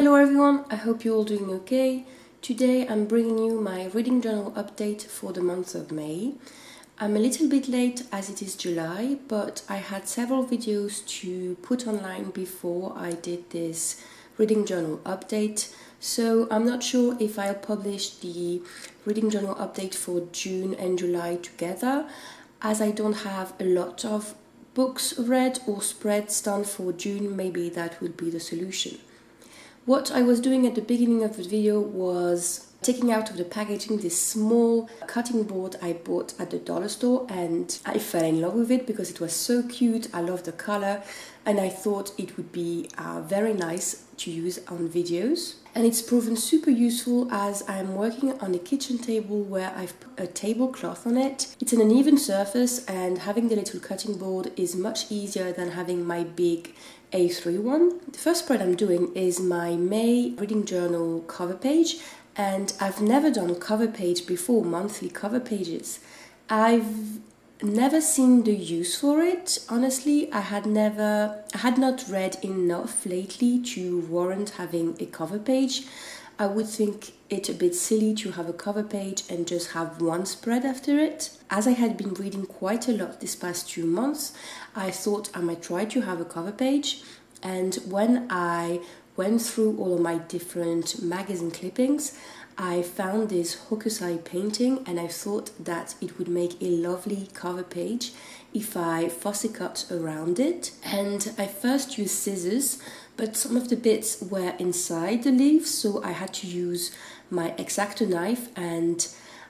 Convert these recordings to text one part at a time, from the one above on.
Hello everyone, I hope you're all doing okay. Today I'm bringing you my reading journal update for the month of May. I'm a little bit late as it is July, but I had several videos to put online before I did this reading journal update. So I'm not sure if I'll publish the reading journal update for June and July together, as I don't have a lot of books read or spreads done for June. Maybe that would be the solution. What I was doing at the beginning of the video was taking out of the packaging this small cutting board I bought at the dollar store, and I fell in love with it because it was so cute. I love the color and I thought it would be very nice to use on videos. And it's proven super useful as I'm working on a kitchen table where I've put a tablecloth on it. It's an uneven surface, and having the little cutting board is much easier than having my big A3 one. The first spread I'm doing is my May reading journal cover page, and I've never done cover page before, monthly cover pages. I've never seen the use for it. Honestly, I had not read enough lately to warrant having a cover page. I would think it a bit silly to have a cover page and just have one spread after it. As I had been reading quite a lot this past 2 months, I thought I might try to have a cover page. And when I went through all of my different magazine clippings, I found this hokusai painting, and I thought that it would make a lovely cover page if I fussy cut around it. And I first used scissors, but some of the bits were inside the leaves, so I had to use my X-Acto knife, and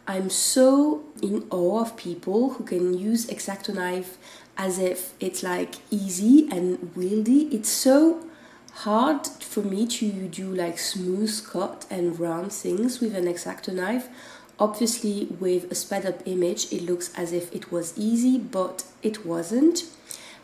I'm so in awe of people who can use X-Acto knife as if it's like easy and wieldy. It's so hard for me to do like smooth cut and round things with an X-Acto knife. Obviously with a sped up image it looks as if it was easy, but it wasn't.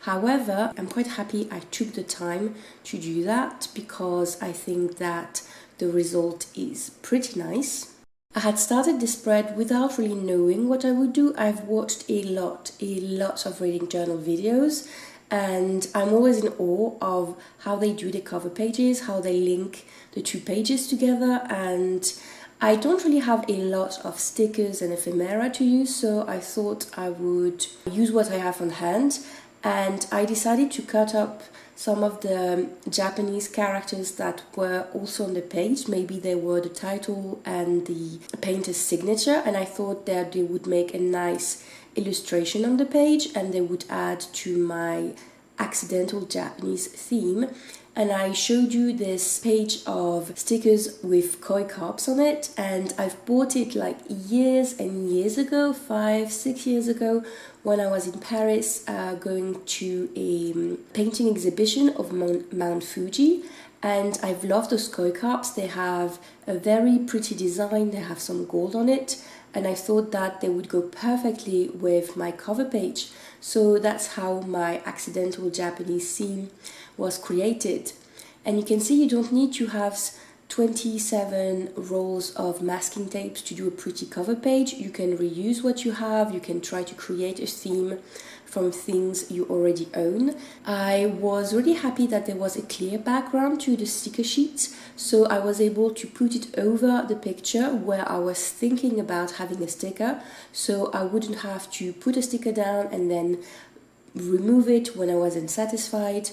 However, I'm quite happy I took the time to do that because I think that the result is pretty nice. I had started this spread without really knowing what I would do. I've watched a lot of reading journal videos, and I'm always in awe of how they do the cover pages, how they link the two pages together. And I don't really have a lot of stickers and ephemera to use, so I thought I would use what I have on hand. And I decided to cut up some of the Japanese characters that were also on the page. Maybe they were the title and the painter's signature, and I thought that they would make a nice illustration on the page and they would add to my accidental Japanese theme. And I showed you this page of stickers with koi carps on it, and I've bought it like years and years ago, 5-6 years ago, when I was in Paris going to a painting exhibition of Mount Fuji. And I've loved those koi carps. They have a very pretty design, they have some gold on it, and I thought that they would go perfectly with my cover page. So that's how my accidental Japanese theme was created. And you can see you don't need to have 27 rolls of masking tapes to do a pretty cover page. You can reuse what you have, you can try to create a theme from things you already own. I was really happy that there was a clear background to the sticker sheets, so I was able to put it over the picture where I was thinking about having a sticker, so I wouldn't have to put a sticker down and then remove it when I wasn't satisfied.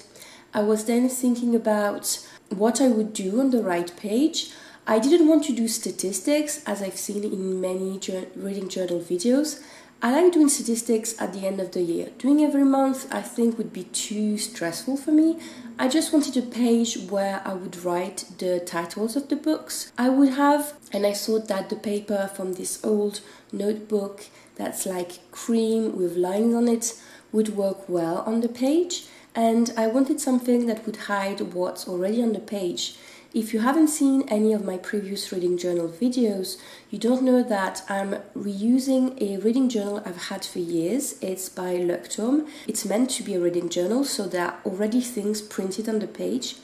I was then thinking about what I would do on the right page. I didn't want to do statistics as I've seen in many reading journal videos. I like doing statistics at the end of the year. Doing every month I think would be too stressful for me. I just wanted a page where I would write the titles of the books I would have, and I thought that the paper from this old notebook that's like cream with lines on it would work well on the page, and I wanted something that would hide what's already on the page. If you haven't seen any of my previous reading journal videos, you don't know that I'm reusing a reading journal I've had for years. It's by Leuchtturm. It's meant to be a reading journal, so there are already things printed on the page.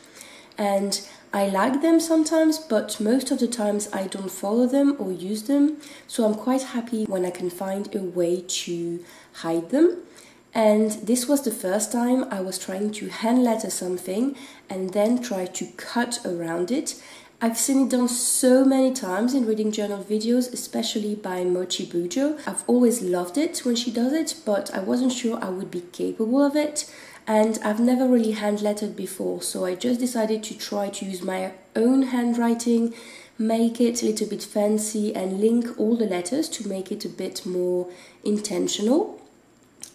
And I like them sometimes, but most of the times I don't follow them or use them. So I'm quite happy when I can find a way to hide them. And this was the first time I was trying to hand letter something and then try to cut around it. I've seen it done so many times in reading journal videos, especially by Mochi Bujo. I've always loved it when she does it, but I wasn't sure I would be capable of it. And I've never really hand lettered before, so I just decided to try to use my own handwriting, make it a little bit fancy and link all the letters to make it a bit more intentional.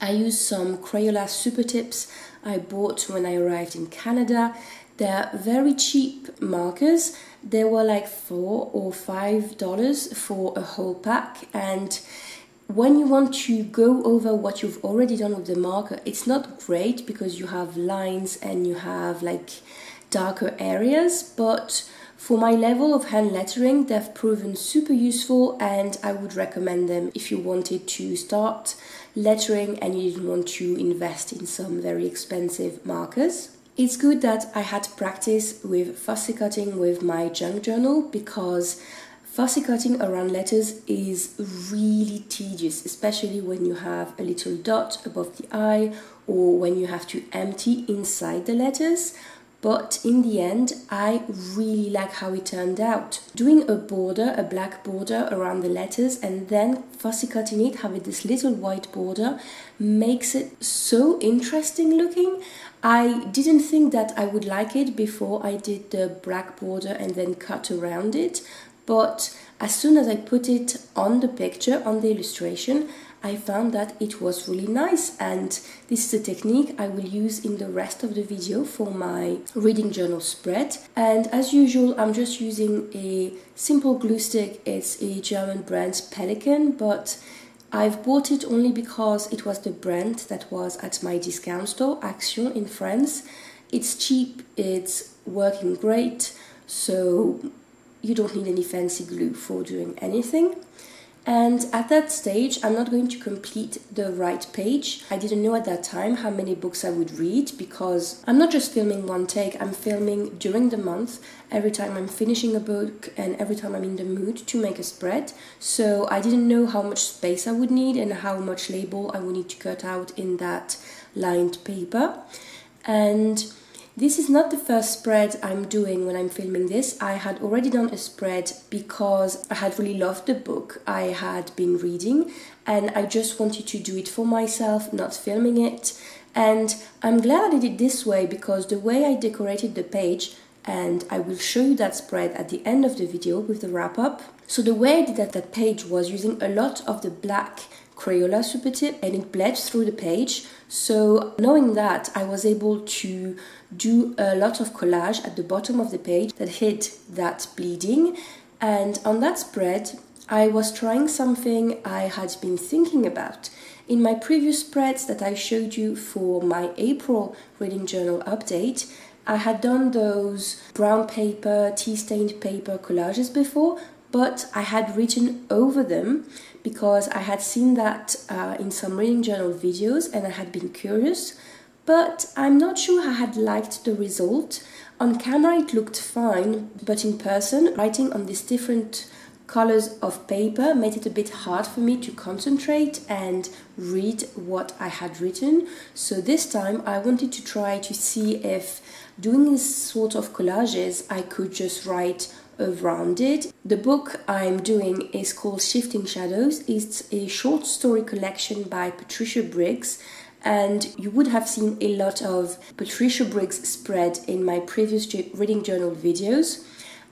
I used some Crayola Super Tips I bought when I arrived in Canada. They're very cheap markers. They were like $4 or $5 for a whole pack, and when you want to go over what you've already done with the marker, it's not great because you have lines and you have like darker areas, but for my level of hand lettering, they've proven super useful, and I would recommend them if you wanted to start lettering and you didn't want to invest in some very expensive markers. It's good that I had practice with fussy cutting with my junk journal, because fussy cutting around letters is really tedious, especially when you have a little dot above the I or when you have to empty inside the letters. But in the end, I really like how it turned out. Doing a border, a black border around the letters, and then fussy cutting it, having this little white border, makes it so interesting looking. I didn't think that I would like it before I did the black border and then cut around it. But as soon as I put it on the picture, on the illustration, I found that it was really nice, and this is a technique I will use in the rest of the video for my reading journal spread. And as usual, I'm just using a simple glue stick. It's a German brand, Pelikan, but I've bought it only because it was the brand that was at my discount store, Action in France. It's cheap, it's working great, so you don't need any fancy glue for doing anything. And at that stage, I'm not going to complete the right page. I didn't know at that time how many books I would read, because I'm not just filming one take, I'm filming during the month, every time I'm finishing a book and every time I'm in the mood to make a spread. So I didn't know how much space I would need and how much label I would need to cut out in that lined paper. And this is not the first spread I'm doing when I'm filming this. I had already done a spread because I had really loved the book I had been reading, and I just wanted to do it for myself, not filming it. And I'm glad I did it this way, because the way I decorated the page, and I will show you that spread at the end of the video with the wrap up. So the way I did that page was using a lot of the black Crayola Super Tip, and it bled through the page. So knowing that, I was able to do a lot of collage at the bottom of the page that hid that bleeding. And on that spread, I was trying something I had been thinking about. In my previous spreads that I showed you for my April reading journal update, I had done those brown paper, tea-stained paper collages before, but I had written over them because I had seen that in some reading journal videos and I had been curious, but I'm not sure I had liked the result. On camera it looked fine, but in person, writing on these different colors of paper made it a bit hard for me to concentrate and read what I had written. So this time I wanted to try to see if doing this sort of collages I could just write around it. The book I'm doing is called Shifting Shadows. It's a short story collection by Patricia Briggs, and you would have seen a lot of Patricia Briggs spread in my previous reading journal videos.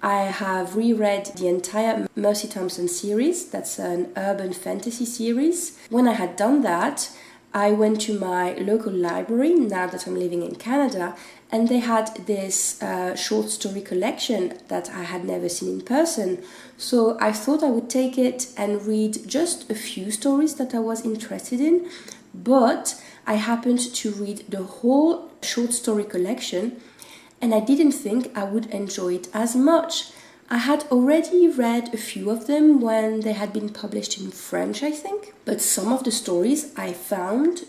I have reread the entire Mercy Thompson series. That's an urban fantasy series. When I had done that, I went to my local library, now that I'm living in Canada, and they had this short story collection that I had never seen in person. So I thought I would take it and read just a few stories that I was interested in, but I happened to read the whole short story collection, and I didn't think I would enjoy it as much. I had already read a few of them when they had been published in French, I think. But some of the stories I found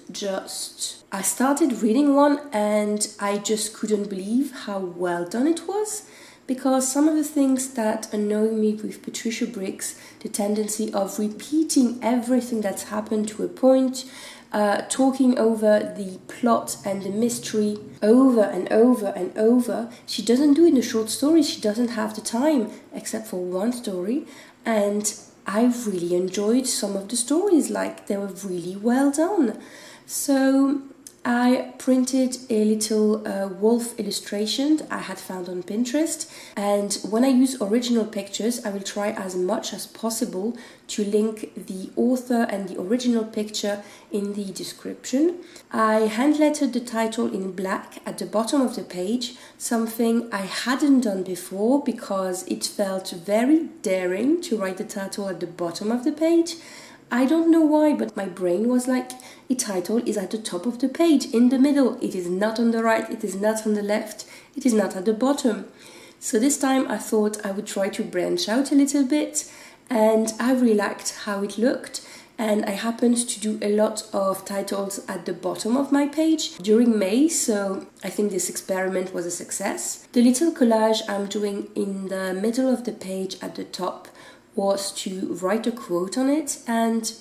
I started reading one and I just couldn't believe how well done it was. Because some of the things that annoy me with Patricia Briggs, the tendency of repeating everything that's happened to a point, talking over the plot and the mystery over and over and over. She doesn't do it in the short stories. She doesn't have the time, except for one story. And I really enjoyed some of the stories, like they were really well done. So I printed a little wolf illustration I had found on Pinterest, and when I use original pictures, I will try as much as possible to link the author and the original picture in the description. I hand-lettered the title in black at the bottom of the page, something I hadn't done before because it felt very daring to write the title at the bottom of the page. I don't know why, but my brain was like, the title is at the top of the page, in the middle. It is not on the right, it is not on the left, it is not at the bottom. So this time I thought I would try to branch out a little bit, and I really liked how it looked. And I happened to do a lot of titles at the bottom of my page during May, so I think this experiment was a success. The little collage I'm doing in the middle of the page at the top was to write a quote on it, and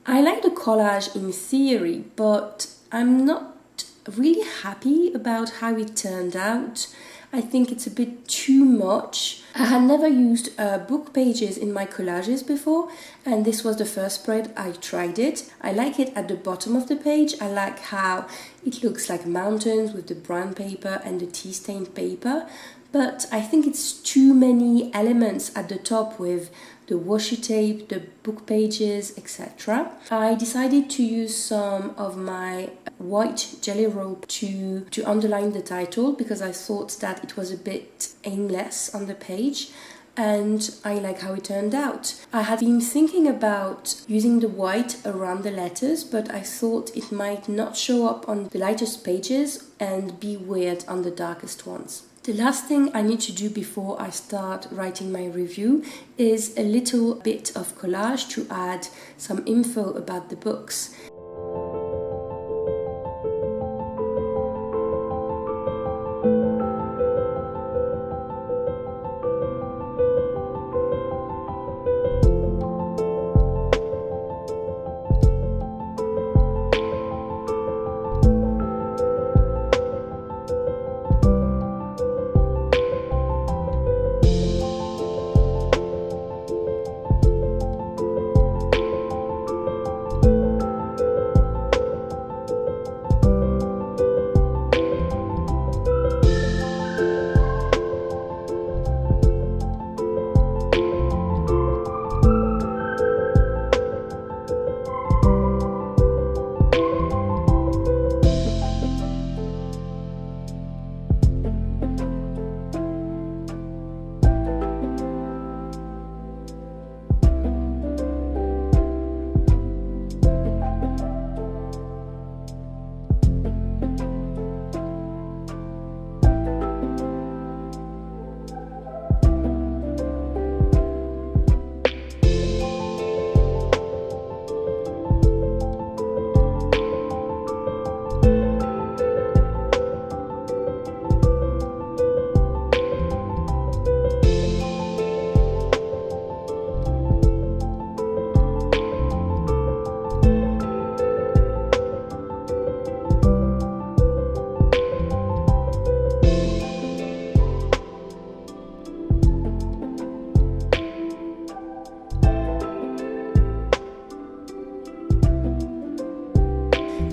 I like the collage in theory, but I'm not really happy about how it turned out. I think it's a bit too much. I had never used book pages in my collages before, and this was the first spread I tried it. I like it at the bottom of the page. I like how it looks like mountains with the brown paper and the tea-stained paper, but I think it's too many elements at the top with the washi tape, the book pages, etc. I decided to use some of my white jelly roll to underline the title because I thought that it was a bit aimless on the page, and I like how it turned out. I had been thinking about using the white around the letters, but I thought it might not show up on the lightest pages and be weird on the darkest ones. The last thing I need to do before I start writing my review is a little bit of collage to add some info about the books.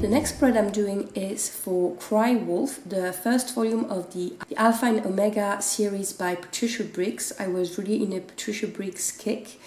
The next spread I'm doing is for Cry Wolf, the first volume of the Alpha and Omega series by Patricia Briggs. I was really in a Patricia Briggs kick,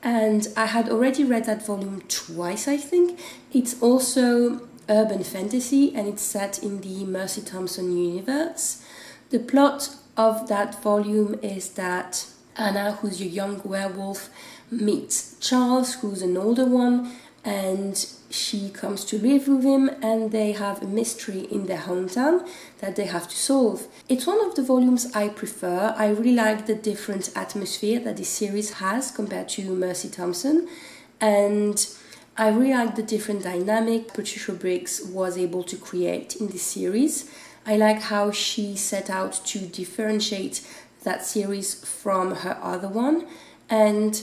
and I had already read that volume twice, I think. It's also urban fantasy and it's set in the Mercy Thompson universe. The plot of that volume is that Anna, who's a young werewolf, meets Charles, who's an older one, and she comes to live with him, and they have a mystery in their hometown that they have to solve. It's one of the volumes I prefer. I really like the different atmosphere that this series has compared to Mercy Thompson, and I really like the different dynamic Patricia Briggs was able to create in this series. I like how she set out to differentiate that series from her other one, and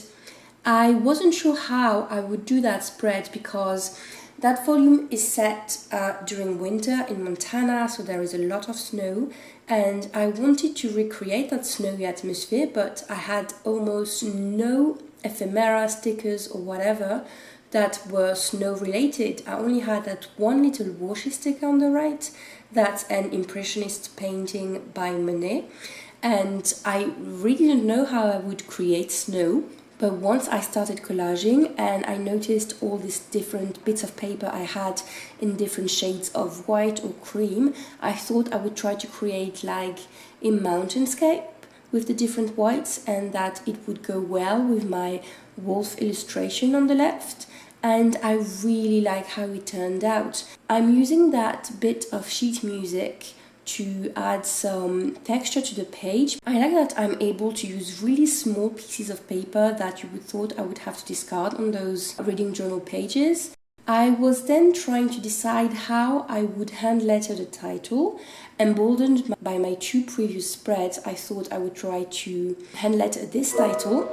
I wasn't sure how I would do that spread because that volume is set during winter in Montana, so there is a lot of snow, and I wanted to recreate that snowy atmosphere, but I had almost no ephemera, stickers or whatever that were snow related. I only had that one little washi sticker on the right. That's an impressionist painting by Monet, and I really didn't know how I would create snow. But once I started collaging and I noticed all these different bits of paper I had in different shades of white or cream, I thought I would try to create like a mountainscape with the different whites, and that it would go well with my wolf illustration on the left. And I really like how it turned out. I'm using that bit of sheet music to add some texture to the page. I like that I'm able to use really small pieces of paper that you would thought I would have to discard on those reading journal pages. I was then trying to decide how I would hand letter the title. Emboldened by my two previous spreads, I thought I would try to hand letter this title.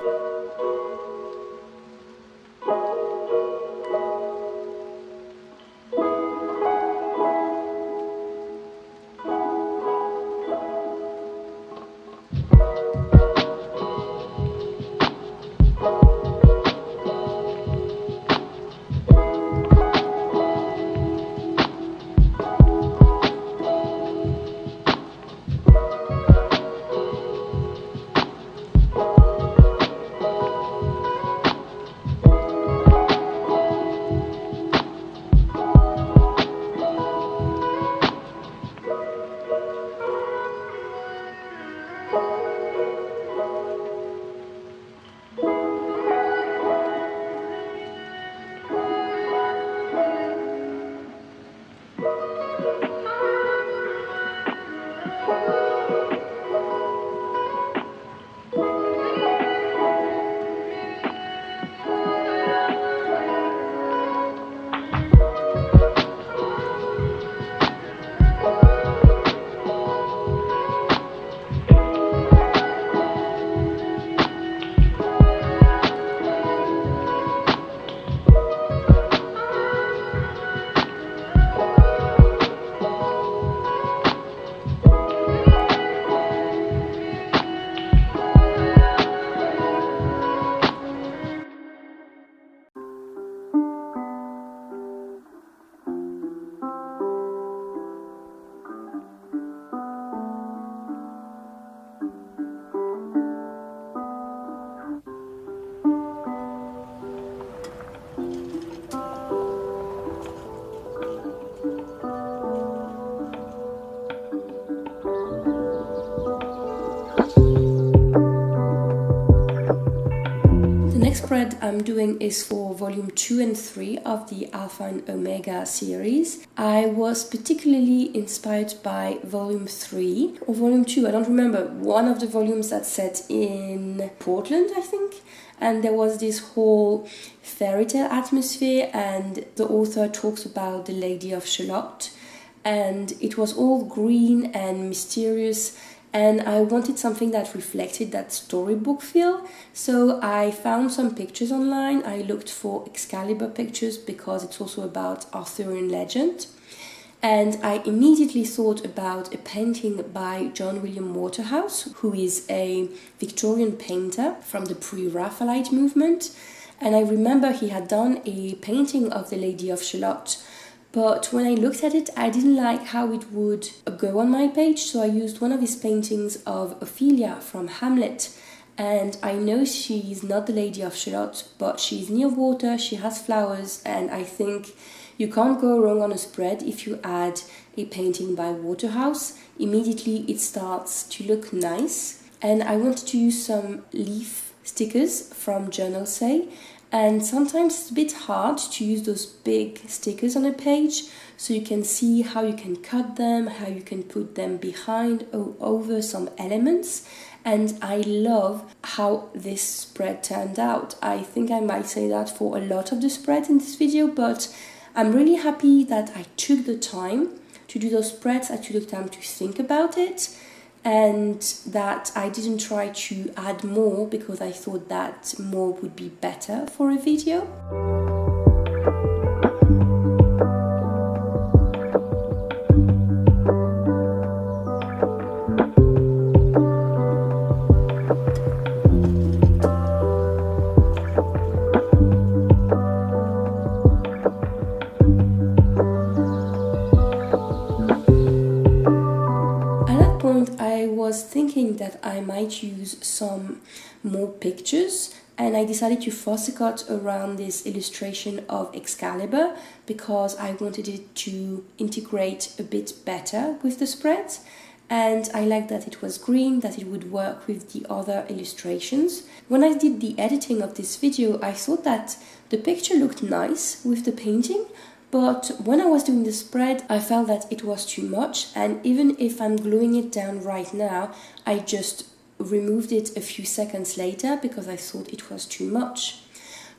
Spread I'm doing is for volume 2 and 3 of the Alpha and Omega series. I was particularly inspired by volume 3 or volume 2, I don't remember, one of the volumes that's set in Portland, I think, and there was this whole fairy tale atmosphere, and the author talks about the Lady of Shalott, and it was all green and mysterious, and I wanted something that reflected that storybook feel. So I found some pictures online. I looked for Excalibur pictures because it's also about Arthurian legend. And I immediately thought about a painting by John William Waterhouse, who is a Victorian painter from the pre-Raphaelite movement. And I remember he had done a painting of the Lady of Shalott but when I looked at it, I didn't like how it would go on my page, so I used one of his paintings of Ophelia from Hamlet. And I know she's not the Lady of Shalott, but she's near water, she has flowers, and I think you can't go wrong on a spread if you add a painting by Waterhouse. Immediately it starts to look nice. And I wanted to use some leaf stickers from Journal Say. And sometimes it's a bit hard to use those big stickers on a page, so you can see how you can cut them, how you can put them behind or over some elements. And I love how this spread turned out. I think I might say that for a lot of the spread in this video, but I'm really happy that I took the time to do those spreads. I took the time to think about it, and that I didn't try to add more because I thought that more would be better for a video. I was thinking that I might use some more pictures, and I decided to fussy cut around this illustration of Excalibur because I wanted it to integrate a bit better with the spread, and I liked that it was green, that it would work with the other illustrations. When I did the editing of this video, I thought that the picture looked nice with the painting, but when I was doing the spread, I felt that it was too much, and even if I'm gluing it down right now, I just removed it a few seconds later because I thought it was too much.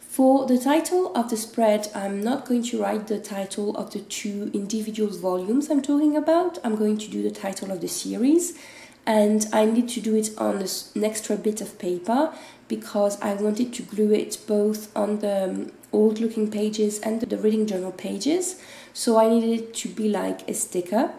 For the title of the spread, I'm not going to write the title of the two individual volumes I'm talking about. I'm going to do the title of the series, and I need to do it on an extra bit of paper because I wanted to glue it both on the old looking pages and the reading journal pages, so I needed it to be like a sticker,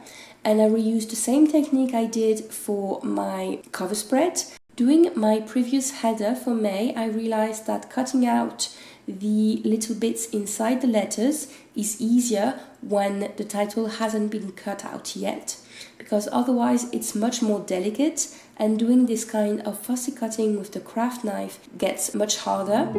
and I reused the same technique I did for my cover spread. Doing my previous header for May, I realized that cutting out the little bits inside the letters is easier when the title hasn't been cut out yet, because otherwise it's much more delicate, and doing this kind of fussy cutting with the craft knife gets much harder.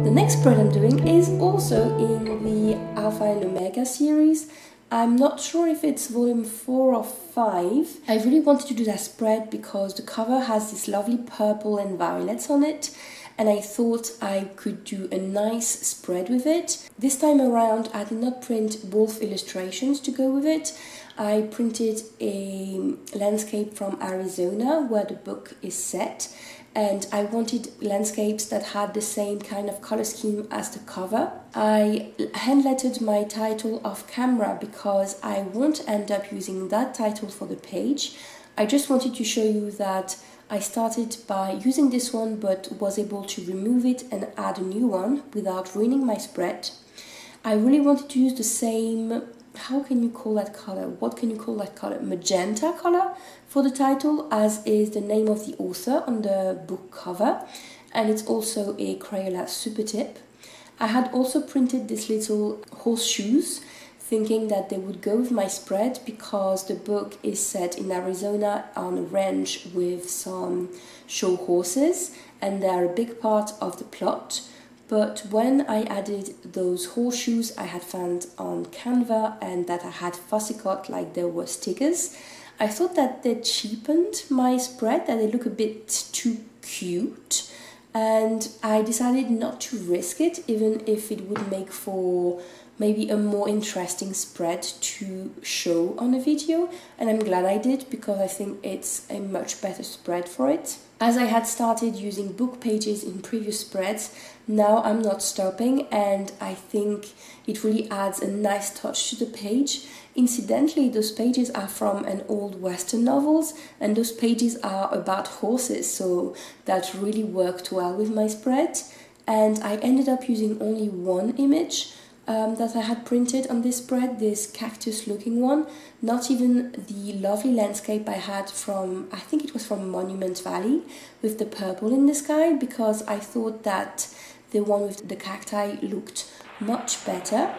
The next spread I'm doing is also in the Alpha and Omega series. I'm not sure if it's volume 4 or 5. I really wanted to do that spread because the cover has this lovely purple and violets on it, and I thought I could do a nice spread with it. This time around I did not print wolf illustrations to go with it. I printed a landscape from Arizona where the book is set, and I wanted landscapes that had the same kind of color scheme as the cover. I hand-lettered my title off camera because I won't end up using that title for the page. I just wanted to show you that I started by using this one but was able to remove it and add a new one without ruining my spread. I really wanted to use the same, how can you call that color? What can you call that color? Magenta color for the title, as is the name of the author on the book cover, and it's also a Crayola super tip. I had also printed this little horseshoes thinking that they would go with my spread because the book is set in Arizona on a ranch with some show horses, and they are a big part of the plot. But when I added those horseshoes I had found on Canva and that I had fussy cut like there were stickers, I thought that they cheapened my spread, that they look a bit too cute, and I decided not to risk it, even if it would make for maybe a more interesting spread to show on a video. And I'm glad I did, because I think it's a much better spread for it. As I had started using book pages in previous spreads, now I'm not stopping, and I think it really adds a nice touch to the page. Incidentally, those pages are from an old Western novels, and those pages are about horses, so that really worked well with my spread. And I ended up using only one image that I had printed on this spread, this cactus looking one, not even the lovely landscape I had from, I think it was from Monument Valley, with the purple in the sky, because I thought that the one with the cacti looked much better.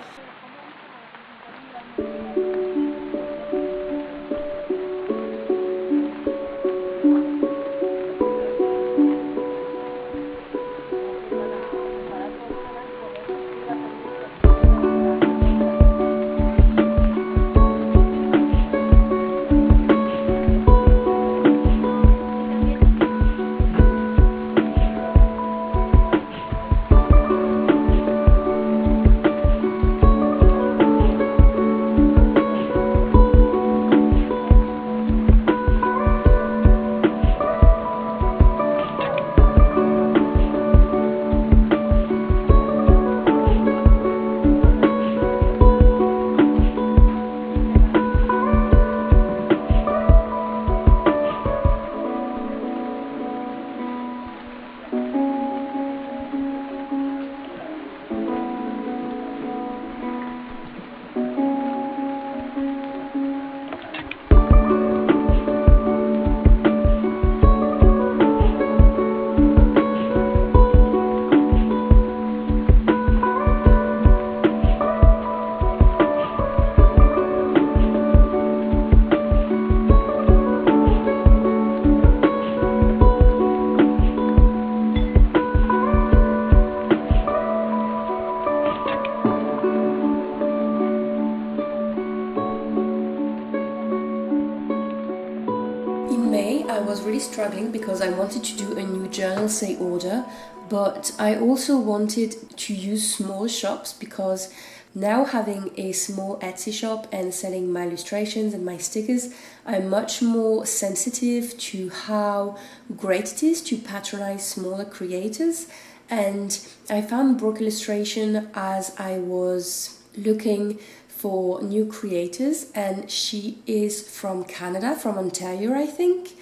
I was really struggling because I wanted to do a new journal say order, but I also wanted to use small shops, because now having a small Etsy shop and selling my illustrations and my stickers, I'm much more sensitive to how great it is to patronize smaller creators. And I found Brooke Illustration as I was looking for new creators, and she is from Canada, from Ontario, I think.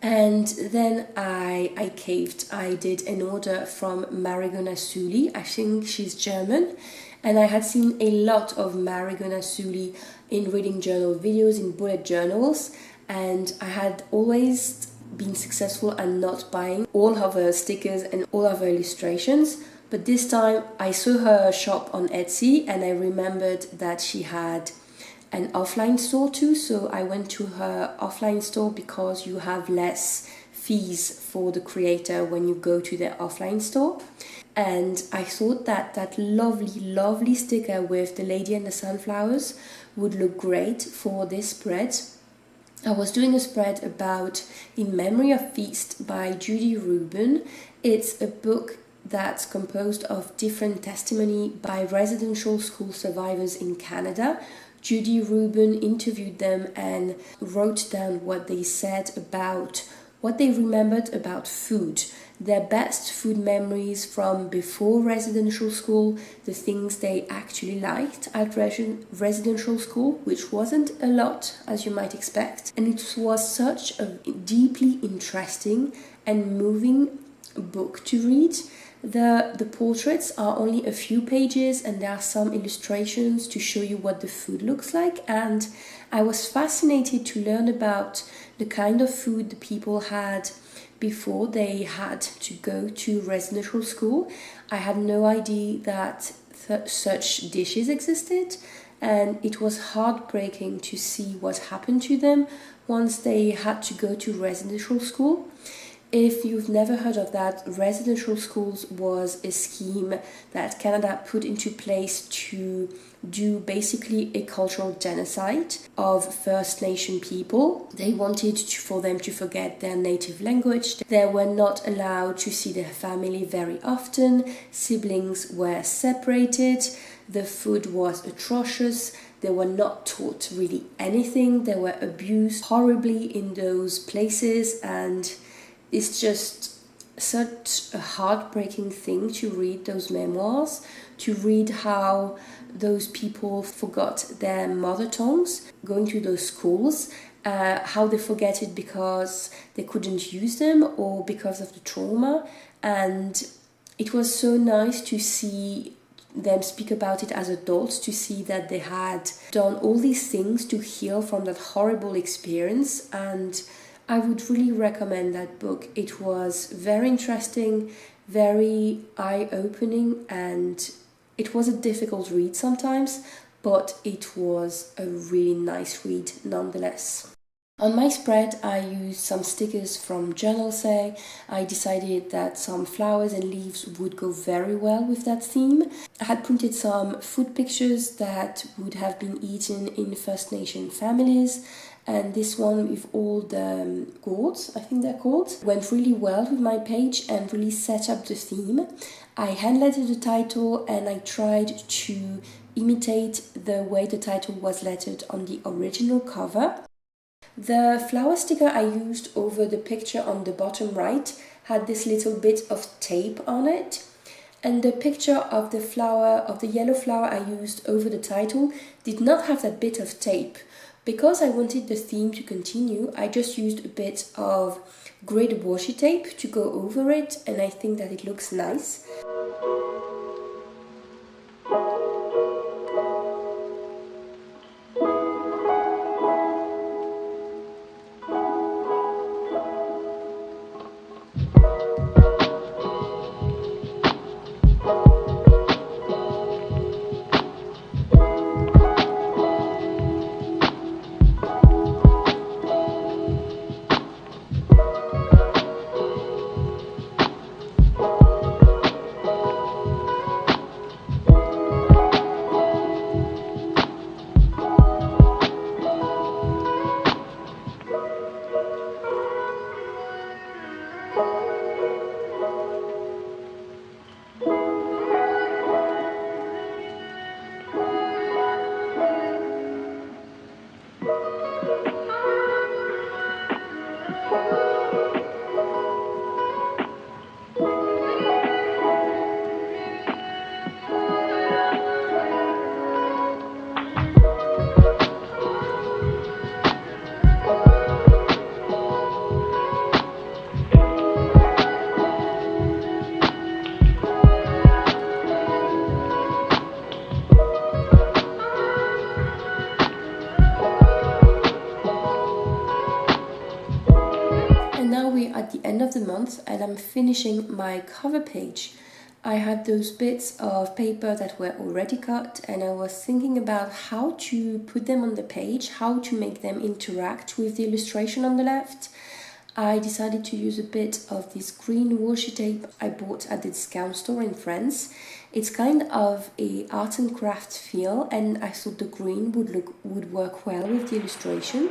And then I caved. I did an order from Marigona Suli. I think she's German, and I had seen a lot of Marigona Suli in reading journal videos, in bullet journals, and I had always been successful at not buying all of her stickers and all of her illustrations. But this time I saw her shop on Etsy, and I remembered that she had an offline store too, so I went to her offline store because you have less fees for the creator when you go to their offline store. And I thought that that lovely sticker with the lady and the sunflowers would look great for this spread. I was doing a spread about In Memory of Feast by Judy Rubin. It's a book that's composed of different testimony by residential school survivors in Canada. Judy Rubin interviewed them and wrote down what they said about what they remembered about food, their best food memories from before residential school, the things they actually liked at residential school, which wasn't a lot, as you might expect. And it was such a deeply interesting and moving book to read. The portraits are only a few pages, and there are some illustrations to show you what the food looks like, and I was fascinated to learn about the kind of food the people had before they had to go to residential school. I had no idea that such dishes existed, and it was heartbreaking to see what happened to them once they had to go to residential school. If you've never heard of that, residential schools was a scheme that Canada put into place to do basically a cultural genocide of First Nation people. They wanted for them to forget their native language. They were not allowed to see their family very often. Siblings were separated. The food was atrocious. They were not taught really anything. They were abused horribly in those places, and it's just such a heartbreaking thing to read those memoirs, to read how those people forgot their mother tongues going to those schools, how they forget it because they couldn't use them or because of the trauma. And it was so nice to see them speak about it as adults, to see that they had done all these things to heal from that horrible experience. And I would really recommend that book. It was very interesting, very eye-opening, and it was a difficult read sometimes, but it was a really nice read nonetheless. On my spread, I used some stickers from Journalsay. I decided that some flowers and leaves would go very well with that theme. I had printed some food pictures that would have been eaten in First Nation families, and this one with all the gourds, I think they're called, went really well with my page and really set up the theme. I hand-lettered the title, and I tried to imitate the way the title was lettered on the original cover. The flower sticker I used over the picture on the bottom right had this little bit of tape on it, and the picture of the flower, of the yellow flower I used over the title, did not have that bit of tape. Because I wanted the theme to continue, I just used a bit of grid washi tape to go over it, and I think that it looks nice. At the end of the month, and I'm finishing my cover page. I had those bits of paper that were already cut, and I was thinking about how to put them on the page, how to make them interact with the illustration on the left. I decided to use a bit of this green washi tape I bought at the discount store in France. It's kind of a art and craft feel, and I thought the green would work well with the illustration.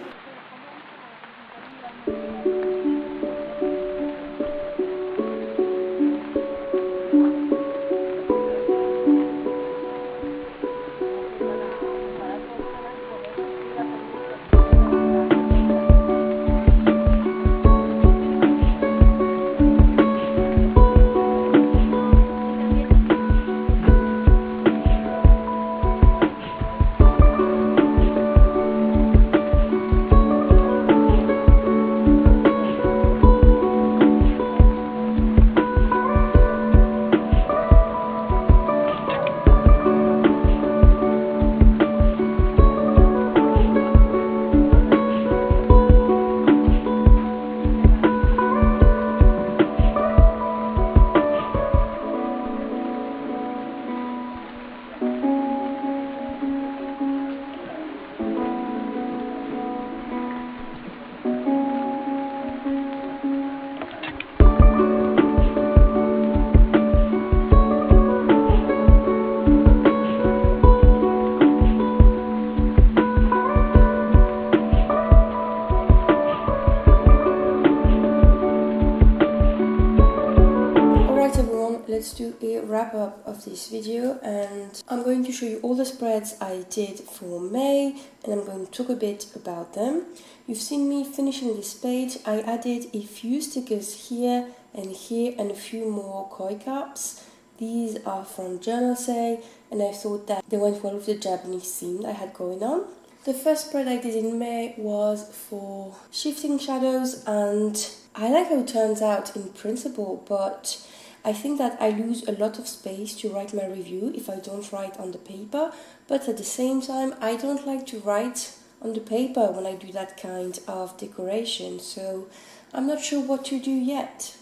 let's do a wrap up of this video, and I'm going to show you all the spreads I did for May, and I'm going to talk a bit about them. You've seen me finishing this page. I added a few stickers here and a few more koi caps. These are from Journal Say, and I thought that they went well with the Japanese theme I had going on. The first spread I did in May was for Shifting Shadows, and I like how it turns out in principle, but I think that I lose a lot of space to write my review if I don't write on the paper, but at the same time I don't like to write on the paper when I do that kind of decoration, so I'm not sure what to do yet.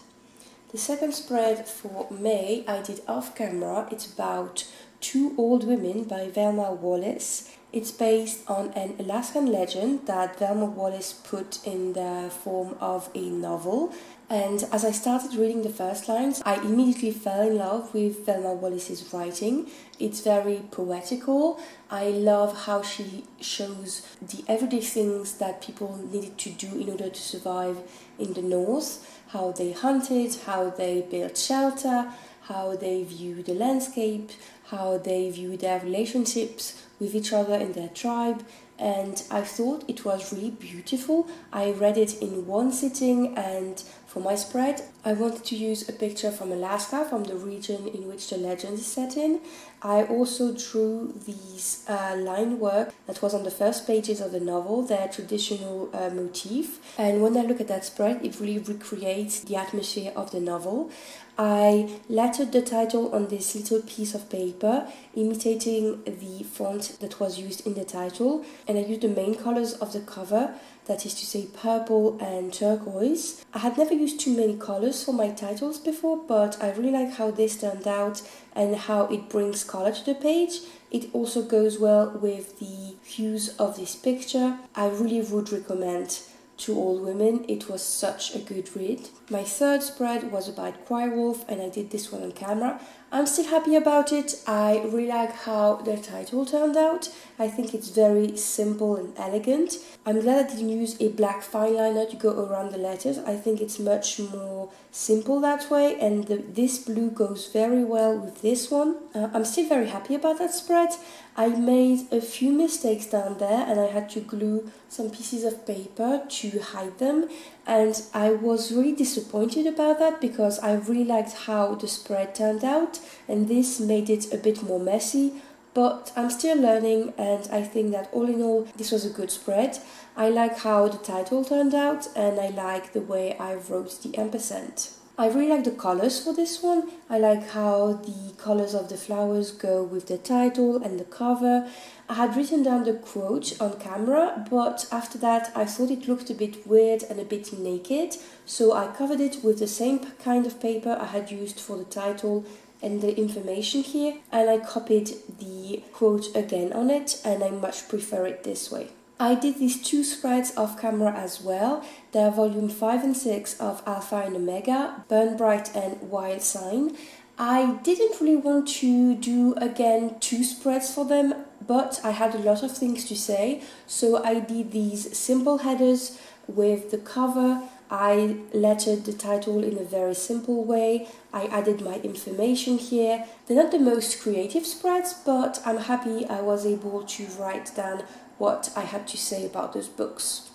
The second spread for May I did off camera. It's about Two Old Women by Velma Wallace. It's based on an Alaskan legend that Velma Wallace put in the form of a novel. And as I started reading the first lines, I immediately fell in love with Velma Wallace's writing. It's very poetical. I love how she shows the everyday things that people needed to do in order to survive in the North, how they hunted, how they built shelter, how they view the landscape, how they view their relationships with each other in their tribe, and I thought it was really beautiful. I read it in one sitting, and for my spread I wanted to use a picture from Alaska, from the region in which the legend is set in. I also drew these line work that was on the first pages of the novel, their traditional motif, and when I look at that spread it really recreates the atmosphere of the novel. I lettered the title on this little piece of paper, imitating the font that was used in the title, and I used the main colors of the cover, that is to say purple and turquoise. I had never used too many colors for my titles before, but I really like how this turned out and how it brings color to the page. It also goes well with the hues of this picture. I really would recommend Two Old Women. It was such a good read. My third spread was about Choir Wolf, and I did this one on camera. I'm still happy about it. I really like how the title turned out. I think it's very simple and elegant. I'm glad I didn't use a black fine liner to go around the letters. I think it's much more simple that way, and this blue goes very well with this one. I'm still very happy about that spread. I made a few mistakes down there, and I had to glue some pieces of paper to hide them, and I was really disappointed about that because I really liked how the spread turned out, and this made it a bit more messy, but I'm still learning, and I think that all in all this was a good spread. I like how the title turned out, and I like the way I wrote the ampersand. I really like the colors for this one. I like how the colors of the flowers go with the title and the cover. I had written down the quote on camera, but after that I thought it looked a bit weird and a bit naked, so I covered it with the same kind of paper I had used for the title and the information here, and I copied the quote again on it, and I much prefer it this way. I did these two spreads off camera as well. They're volume 5 and 6 of Alpha and Omega, Burn Bright and Wild Sign. I didn't really want to do again two spreads for them, but I had a lot of things to say, so I did these simple headers with the cover. I lettered the title in a very simple way. I added my information here. They're not the most creative spreads, but I'm happy I was able to write down what I had to say about those books.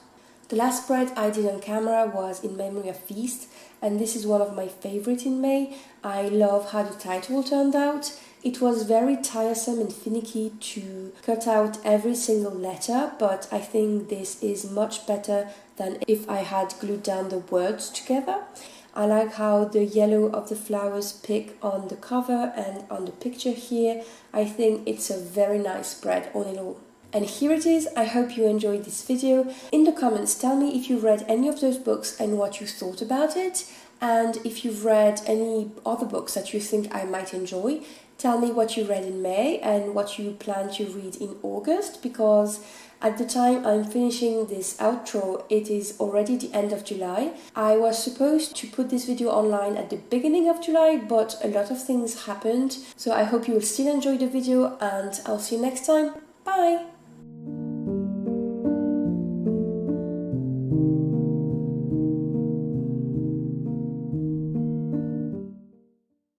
The last spread I did on camera was In Memory of Feast, and this is one of my favorites in May. I love how the title turned out. It was very tiresome and finicky to cut out every single letter, but I think this is much better than if I had glued down the words together. I like how the yellow of the flowers pick on the cover and on the picture here. I think it's a very nice spread all in all. And here it is. I hope you enjoyed this video. In the comments, tell me if you read any of those books and what you thought about it. And if you've read any other books that you think I might enjoy, tell me what you read in May and what you plan to read in August, because at the time I'm finishing this outro, it is already the end of July. I was supposed to put this video online at the beginning of July, but a lot of things happened. So I hope you will still enjoy the video, and I'll see you next time. Bye!